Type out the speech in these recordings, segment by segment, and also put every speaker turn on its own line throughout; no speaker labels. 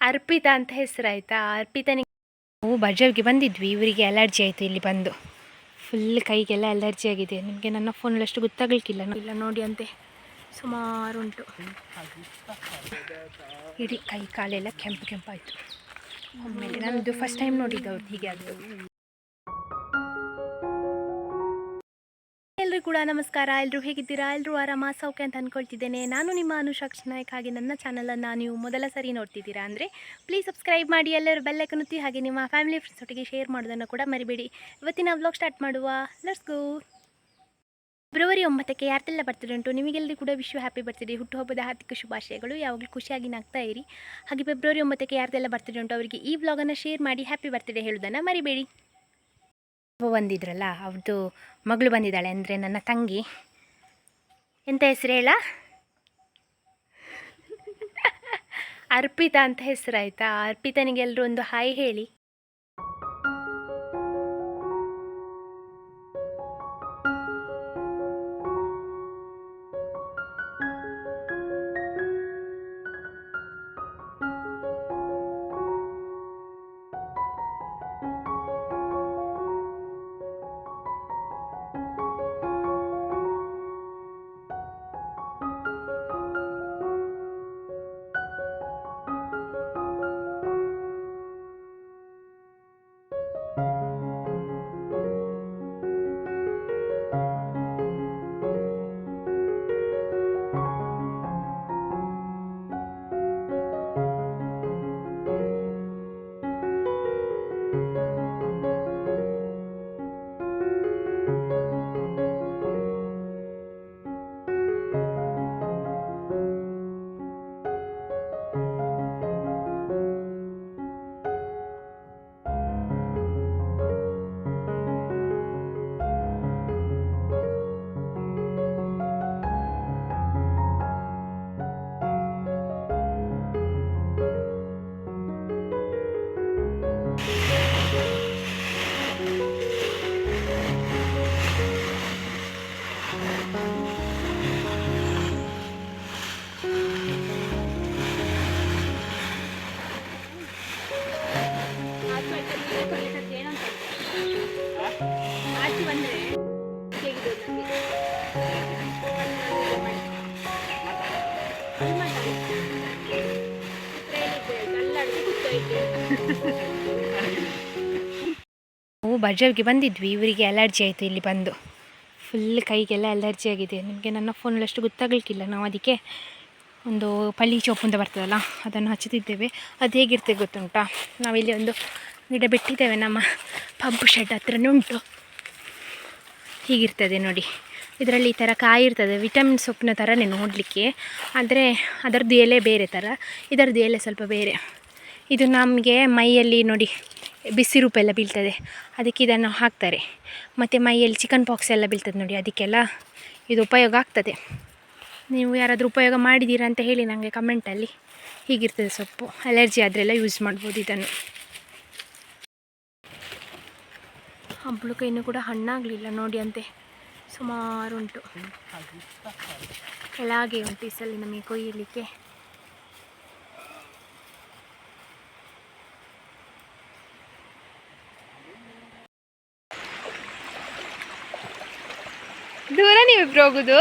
ಅರ್ಪಿತಾ ಅಂತ ಹೆಸರು ಆಯಿತಾ. ಅರ್ಪಿತನಿಗೆ ನಾವು ಬಜಾರ್ಗೆ ಬಂದಿದ್ವಿ, ಇವರಿಗೆ ಅಲರ್ಜಿ ಆಯಿತು. ಇಲ್ಲಿ ಬಂದು ಫುಲ್ ಕೈಗೆಲ್ಲ ಅಲರ್ಜಿ ಆಗಿದೆ. ನಿಮಗೆ ನನ್ನ ಫೋನಲ್ಲಿ ಅಷ್ಟು ಗೊತ್ತಾಗಲಿಕ್ಕಿಲ್ಲ. ಇಲ್ಲ ನೋಡಿ ಅಂತೆ ಸುಮಾರು ಉಂಟು. ಇಡೀ ಕೈ ಕಾಲೆಲ್ಲ ಕೆಂಪು ಕೆಂಪಾಯಿತು. ಆಮೇಲೆ ನಮ್ಮದು ಫಸ್ಟ್ ಟೈಮ್ ನೋಡಿದ್ದವ್ರು ಹೀಗೆ ಆಯಿತು. ಎಲ್ಲರೂ ಕೂಡ ನಮಸ್ಕಾರ. ಎಲ್ಲರೂ ಹೇಗಿದ್ದೀರಾ? ಎಲ್ಲರೂ ಆರಾಮ ಸೌಖ್ಯ ಅಂತ ಅಂದ್ಕೊಳ್ತಿದ್ದೇನೆ. ನಾನು ನಿಮ್ಮ ಅನುಷಾಕ್ಷಿ ನಾಯಕ್. ಹಾಗೆ ನನ್ನ ಚಾನಲನ್ನು ನೀವು ಮೊದಲ ಸರಿ ನೋಡ್ತಿದ್ದೀರಾ ಅಂದರೆ ಪ್ಲೀಸ್ ಸಬ್ಸ್ಕ್ರೈಬ್ ಮಾಡಿ, ಎಲ್ಲರೂ ಬೆಲ್ಲೈಕನ್ ಒತ್ತಿ, ಹಾಗೆ ನಿಮ್ಮ ಫ್ಯಾಮಿಲಿ ಫ್ರೆಂಡ್ಸ್ ಒಟ್ಟಿಗೆ ಶೇರ್ ಮಾಡೋದನ್ನು ಕೂಡ ಮರಿಬೇಡಿ. ಇವತ್ತಿನ ವ್ಲಾಗ್ ಸ್ಟಾರ್ಟ್ ಮಾಡುವ. Let's go. ಫೆಬ್ರವರಿ 9ಕ್ಕೆ ಯಾರ್ದೆಲ್ಲ ಬರ್ತಡೇ ಉಂಟು, ನಿಮಗೆಲ್ಲರೂ ಕೂಡ ವಿಶ್ವ ಹ್ಯಾಪಿ ಬರ್ತ್ಡೇ, ಹುಟ್ಟುಹಬ್ಬದ ಹಾರ್ದಿಕ ಶುಭಾಶಯಗಳು. ಯಾವಾಗಲೂ ಖುಷಿಯಾಗಿ ನಗ್ತಾ ಇರಿ. ಹಾಗೆ ಫೆಬ್ರವರಿ 9ಕ್ಕೆ ಯಾರ್ದೆಲ್ಲ ಬರ್ತಡೇ ಉಂಟು ಅವರಿಗೆ ಈ ವ್ಲಾಗನ್ನು ಶೇರ್ ಮಾಡಿ ಹ್ಯಾಪಿ ಬರ್ತ್ಡೇ ಹೇಳೋದನ್ನು ಮರಿಬೇಡಿ. ಬಂದಿದ್ರಲ್ಲ, ಅವ್ರದ್ದು ಮಗಳು ಬಂದಿದ್ದಾಳೆ, ಅಂದರೆ ನನ್ನ ತಂಗಿ. ಎಂತ ಹೆಸರು ಹೇಳ? ಅರ್ಪಿತಾ ಅಂತ ಹೆಸರು ಆಯಿತಾ. ಅರ್ಪಿತನಿಗೆ ಎಲ್ಲರೂ ಒಂದು ಹಾಯ್ ಹೇಳಿ. ನಾವು ಬಜಾರ್ಗೆ ಬಂದಿದ್ವಿ, ಇವರಿಗೆ ಅಲರ್ಜಿ ಆಯಿತು. ಇಲ್ಲಿ ಬಂದು ಫುಲ್ ಕೈಗೆಲ್ಲ ಅಲರ್ಜಿ ಆಗಿದೆ. ನಿಮಗೆ ನನ್ನ ಫೋನಲ್ಲಿ ಅಷ್ಟು ಗೊತ್ತಾಗಲಿಕ್ಕಿಲ್ಲ. ನಾವು ಅದಕ್ಕೆ ಒಂದು ಪಳ್ಳಿ ಚೋಪು ಅಂತ ಬರ್ತದಲ್ಲ, ಅದನ್ನು ಹಚ್ಚುತ್ತಿದ್ದೇವೆ. ಅದು ಹೇಗಿರ್ತದೆ ಗೊತ್ತುಂಟಾ? ನಾವಿಲ್ಲಿ ಒಂದು ಗಿಡ ಬಿಟ್ಟಿದ್ದೇವೆ, ನಮ್ಮ ಪಂಪು ಶೆಡ್ ಹತ್ರನೇ ಉಂಟು. ಹೀಗಿರ್ತದೆ ನೋಡಿ. ಇದರಲ್ಲಿ ಈ ಥರ ಕಾಯಿ ಇರ್ತದೆ, ವಿಟಮಿನ್ ಸೊಪ್ಪಿನ ಥರನೇ ನೋಡಲಿಕ್ಕೆ. ಆದರೆ ಅದರದ್ದು ಎಲೆ ಬೇರೆ ಥರ, ಇದರದ್ದು ಎಲೆ ಸ್ವಲ್ಪ ಬೇರೆ. ಇದು ನಮಗೆ ಮೈಯಲ್ಲಿ ನೋಡಿ ಬಿಸಿ ರೂಪ ಎಲ್ಲ ಬೀಳ್ತದೆ, ಅದಕ್ಕೆ ಇದನ್ನು ಹಾಕ್ತಾರೆ. ಮತ್ತು ಮೈಯಲ್ಲಿ ಚಿಕನ್ ಪಾಕ್ಸ್ ಎಲ್ಲ ಬೀಳ್ತದೆ ನೋಡಿ, ಅದಕ್ಕೆಲ್ಲ ಇದು ಉಪಯೋಗ ಆಗ್ತದೆ. ನೀವು ಯಾರಾದರೂ ಉಪಯೋಗ ಮಾಡಿದ್ದೀರಾ ಅಂತ ಹೇಳಿ ನನಗೆ ಕಮೆಂಟಲ್ಲಿ. ಹೀಗಿರ್ತದೆ ಸೊಪ್ಪು, ಅಲರ್ಜಿ ಆದರೆಲ್ಲ ಯೂಸ್ ಮಾಡ್ಬೋದು ಇದನ್ನು. ಹಬ್ಬಳಕ್ಕೆ ಇನ್ನೂ ಕೂಡ ಹಣ್ಣಾಗಲಿಲ್ಲ ನೋಡಿ ಅಂತೆ, ಸುಮಾರು ಉಂಟು. ಕೆಳಗೆ ಉಂಟು ಈ ಸಲ ನಮಗೆ ಕೊಯ್ಯಲಿಕ್ಕೆ. ದೂರ ನೀವಿಬ್ರು ಹೋಗುದು?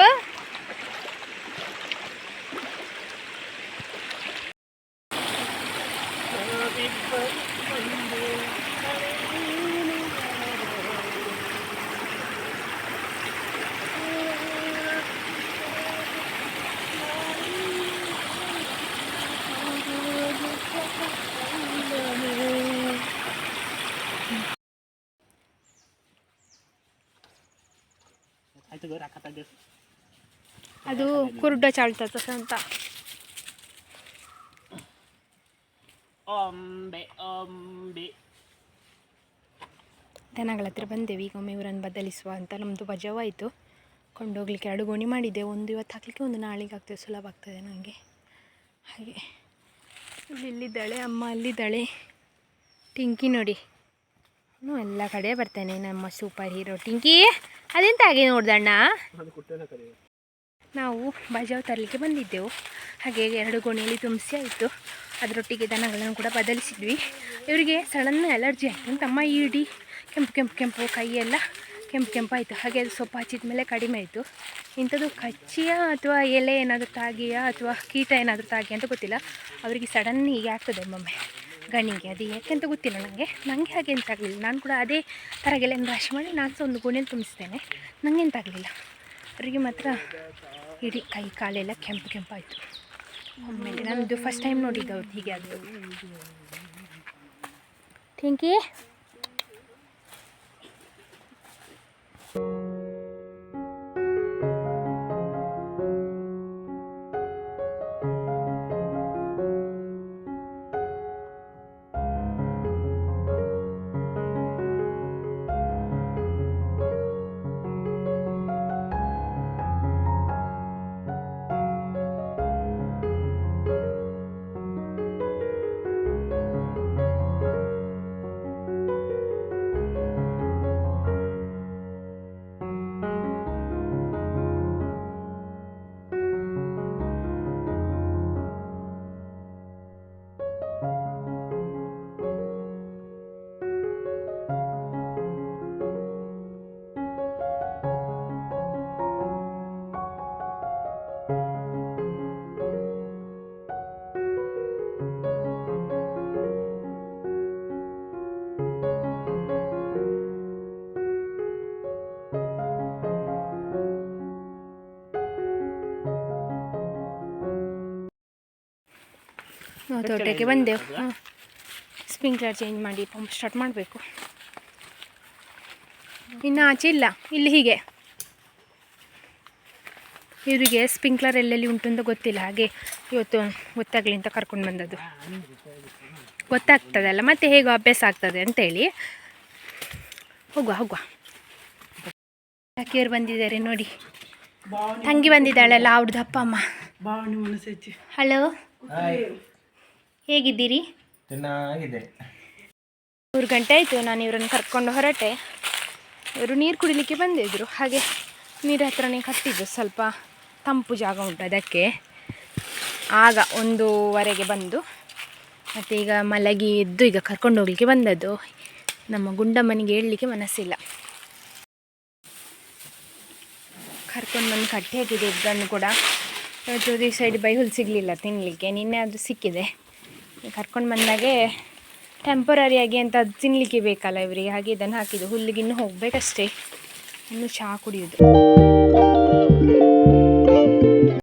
ಅದು ಕುರುಡ ಚಾಳ್ತದ ಅಂತ. ದನಗಳ ಹತ್ರ ಬಂದೇವೆ. ಈಗ ಒಮ್ಮೆ ಇವರನ್ನು ಬದಲಿಸುವ ಅಂತ. ನಮ್ಮದು ಬಜವಾಯಿತು, ಕೊಂಡೋಗ್ಲಿಕ್ಕೆ 2 ಗೋಣಿ ಮಾಡಿದ್ದೆ. ಒಂದು ಇವತ್ತು ಹಾಕಲಿಕ್ಕೆ, ಒಂದು ನಾಳೆಗೆ ಆಗ್ತದೆ, ಸುಲಭ ಆಗ್ತದೆ ನನಗೆ. ಹಾಗೆ ಇಲ್ಲಿದ್ದಾಳೆ ಅಮ್ಮ, ಅಲ್ಲಿದ್ದಾಳೆ ಟಿಂಕಿ ನೋಡಿ. ಎಲ್ಲ ಕಡೆ ಬರ್ತಾನೆ ನಮ್ಮ ಸೂಪರ್ ಹೀರೋ ಟಿಂಕಿ. ಅದೆಂತ ಹಾಗೆ ನೋಡ್ದಣ್ಣ? ನಾವು ಬಾಜಾವ್ ತರಲಿಕ್ಕೆ ಬಂದಿದ್ದೆವು. ಹಾಗೆ 2 ಗೋಣಿಯಲ್ಲಿ ತುಂಬಿಸಿ ಆಯಿತು. ಅದರೊಟ್ಟಿಗೆ ದನಗಳನ್ನು ಕೂಡ ಬದಲಿಸಿದ್ವಿ. ಇವರಿಗೆ ಸಡನ್ ಅಲರ್ಜಿ ಆಯಿತು. ತಮ್ಮ ಇಡೀ ಕೆಂಪು ಕೈಯೆಲ್ಲ ಕೆಂಪು ಆಯಿತು. ಹಾಗೆ ಅದು ಸೊಪ್ಪು ಹಚ್ಚಿದ ಮೇಲೆ ಕಡಿಮೆ ಆಯಿತು. ಇಂಥದ್ದು ಕಚ್ಚಿಯ ಅಥವಾ ಎಲೆ ಏನಾದರೂ ತಾಗಿಯಾ ಅಥವಾ ಕೀಟ ಏನಾದರೂ ತಾಗಿ ಅಂತ ಗೊತ್ತಿಲ್ಲ. ಅವರಿಗೆ ಸಡನ್ ಹೀಗೆ ಆಗ್ತದೆ ಒಮ್ಮೊಮ್ಮೆ ಗಣಿಗೆ. ಅದು ಯಾಕೆಂತ ಗೊತ್ತಿಲ್ಲ ನನಗೆ ಹಾಗೆ ಎಂತಾಗಲಿಲ್ಲ. ನಾನು ಕೂಡ ಅದೇ ಥರಗೆಲ್ಲ ರಾಶಿ ಮಾಡಿ ನಾನು ಸಹ ಒಂದು ಗೋಣಿಯಲ್ಲಿ ತುಂಬಿಸ್ತೇನೆ. ನನಗೆ ಎಂತಾಗಲಿಲ್ಲ. ಅವರಿಗೆ ಮಾತ್ರ ಇಡೀ ಕೈ ಕಾಲೆಲ್ಲ ಕೆಂಪಾಯಿತು. ಆಮೇಲೆ ನನ್ನದು ಫಸ್ಟ್ ಟೈಮ್ ನೋಡಿದ್ದು ಅವ್ರು ಹೀಗೆ ಆದರು. Thank you. ನಾವು ತೋಟಕ್ಕೆ ಬಂದೆವು. ಸ್ಪ್ರಿಂಕ್ಲರ್ ಚೇಂಜ್ ಮಾಡಿ ಪಂಪ್ ಸ್ಟಾರ್ಟ್ ಮಾಡಬೇಕು. ಇನ್ನು ಆಚೆ ಇಲ್ಲ, ಇಲ್ಲಿ ಹೀಗೆ ಇವರಿಗೆ ಸ್ಪ್ರಿಂಕ್ಲರ್ ಎಲ್ಲೆಲ್ಲಿ ಉಂಟು ಅಂತ ಗೊತ್ತಿಲ್ಲ. ಹಾಗೆ ಇವತ್ತು ಗೊತ್ತಾಗಲಿ ಅಂತ ಕರ್ಕೊಂಡು ಬಂದದ್ದು. ಗೊತ್ತಾಗ್ತದಲ್ಲ ಮತ್ತೆ ಹೇಗೋ ಅಭ್ಯಾಸ ಆಗ್ತದೆ ಅಂತೇಳಿ. ಹೋಗುವ ಯಾಕೆಯವ್ರು ಬಂದಿದ್ದಾರೆ ನೋಡಿ. ತಂಗಿ ಬಂದಿದ್ದಾಳೆಲ್ಲ ಅವ್ರದ್ದು ಅಪ್ಪ ಅಮ್ಮ. ಹಲೋ, ಹೇಗಿದ್ದೀರಿ?
ಚೆನ್ನಾಗಿದೆ.
3 ಗಂಟೆ ಆಯಿತು ನಾನು ಇವರನ್ನು ಕರ್ಕೊಂಡು ಹೊರಟೆ. ಇವರು ನೀರು ಕುಡಿಲಿಕ್ಕೆ ಬಂದಿದ್ದರು. ಹಾಗೆ ನೀರು ಹತ್ರನೇ ಕಟ್ಟಿದ್ದು, ಸ್ವಲ್ಪ ತಂಪು ಜಾಗ ಉಂಟು ಅದಕ್ಕೆ. ಆಗ 1:15ಗೆ ಬಂದು ಮತ್ತು ಈಗ ಮಲಗಿ ಎದ್ದು ಈಗ ಕರ್ಕೊಂಡು ಹೋಗಲಿಕ್ಕೆ ಬಂದದ್ದು. ನಮ್ಮ ಗುಂಡಮ್ಮನಿಗೆ ಹೇಳಲಿಕ್ಕೆ ಮನಸ್ಸಿಲ್ಲ. ಕರ್ಕೊಂಡು ಬಂದು ಕಟ್ಟಿ ಹಾಕಿದೆ ಇಬ್ಬರನ್ನು ಕೂಡ. ಇವತ್ತು ಈ ಸೈಡ್ ಬೈಹುಲ್ ಸಿಗಲಿಲ್ಲ ತಿನ್ನಲಿಕ್ಕೆ. ನಿನ್ನೆ ಅದು ಸಿಕ್ಕಿದೆ. ಕರ್ಕೊಂಡು ಬಂದಾಗೆ ಟೆಂಪರರಿಯಾಗಿ ಅಂತ ಅದು ತಿನ್ನಲಿಕ್ಕೆ ಬೇಕಲ್ಲ ಇವರಿಗೆ. ಹಾಗೆ ಇದನ್ನು ಹಾಕಿದ್ದು. ಹುಲ್ಲಿಗೆ ಇನ್ನೂ ಹೋಗಬೇಕಷ್ಟೇ. ಇನ್ನು ಚಹಾ ಕುಡಿಯೋದು.